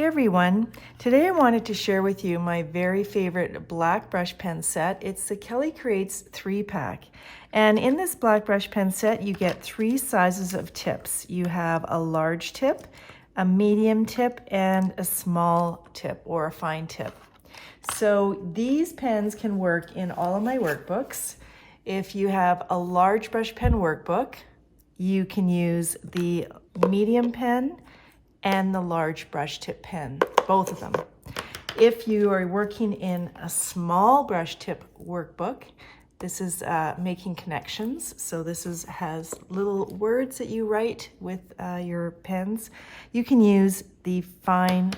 Hey everyone, today I wanted to share with you my very favorite black brush pen set. It's the Kelly Creates 3-pack. And in this black brush pen set, you get 3 sizes of tips. You have a large tip, a medium tip, and a small tip or a fine tip. So these pens can work in all of my workbooks. If you have a large brush pen workbook, you can use the medium pen and the large brush tip pen, both of them. If you are working in a small brush tip workbook, this is making connections. So this has little words that you write with your pens. You can use the fine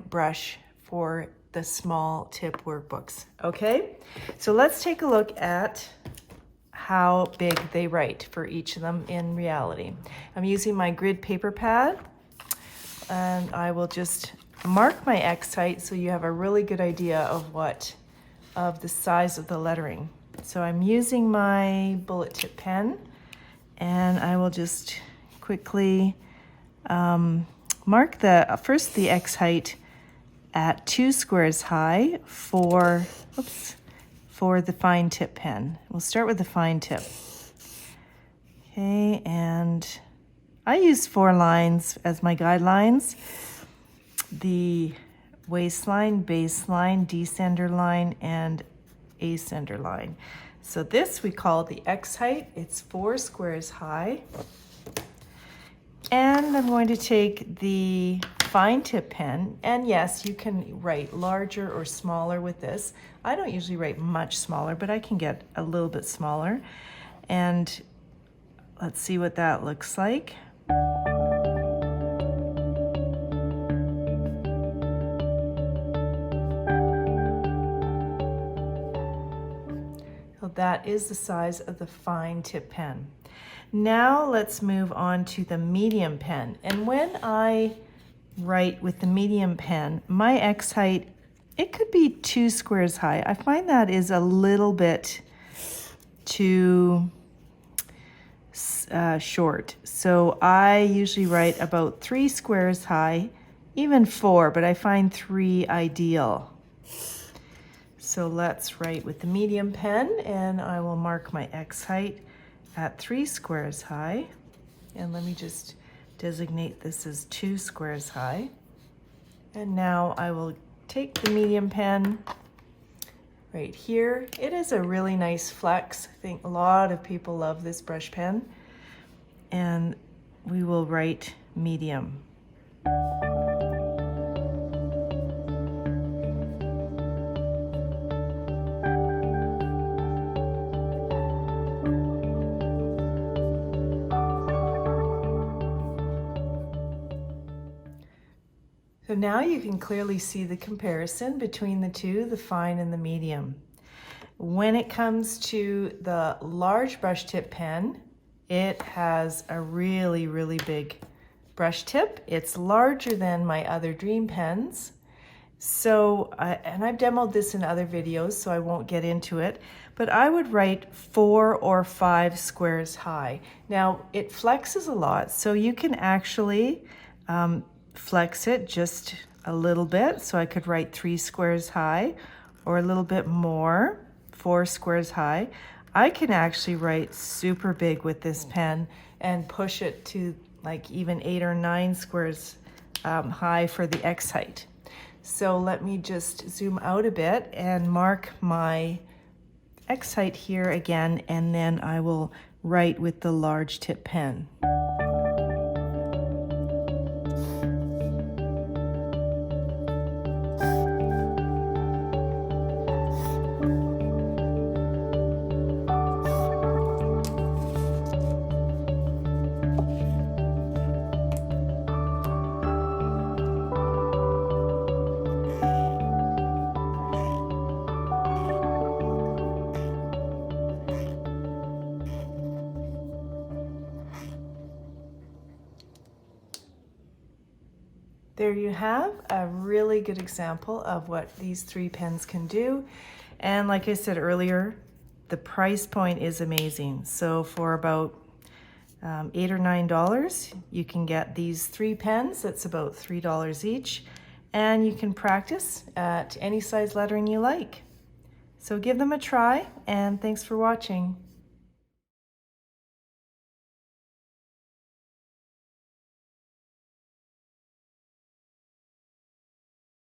brush for the small tip workbooks. Okay, so let's take a look at how big they write for each of them in reality. I'm using my grid paper pad, and I will just mark my X height so you have a really good idea of the size of the lettering. So I'm using my bullet tip pen, and I will just quickly mark the X height at 2 squares high for the fine tip pen. We'll start with the fine tip. Okay, and I use 4 lines as my guidelines. The waistline, baseline, descender line, and ascender line. So this we call the X height. It's 4 squares high. And I'm going to take the fine tip pen, and yes, you can write larger or smaller with this. I don't usually write much smaller, but I can get a little bit smaller. And let's see what that looks like. So that is the size of the fine tip pen. Now let's move on to the medium pen. And when I write with the medium pen, my X height, it could be 2 squares high. I find that is a little bit too short. So I usually write about 3 squares high, even 4, but I find 3 ideal. So let's write with the medium pen, and I will mark my X height at 3 squares high. And let me just designate this as 2 squares high. And now I will take the medium pen right here. It is a really nice flex. I think a lot of people love this brush pen. And we will write medium. So now you can clearly see the comparison between the two, the fine and the medium. When it comes to the large brush tip pen, it has a really, really big brush tip. It's larger than my other Dream pens. So, and I've demoed this in other videos, so I won't get into it, but I would write 4 or 5 squares high. Now, it flexes a lot, so you can actually flex it just a little bit. So I could write 3 squares high or a little bit more, 4 squares high. I can actually write super big with this pen and push it to like even 8 or 9 squares high for the X height. So let me just zoom out a bit and mark my X height here again, and then I will write with the large tip pen. There you have a really good example of what these 3 pens can do. And like I said earlier, the price point is amazing. So for about $8 or $9. You can get these 3 pens. That's about $3 each. And you can practice at any size lettering you like. So give them a try, and thanks for watching.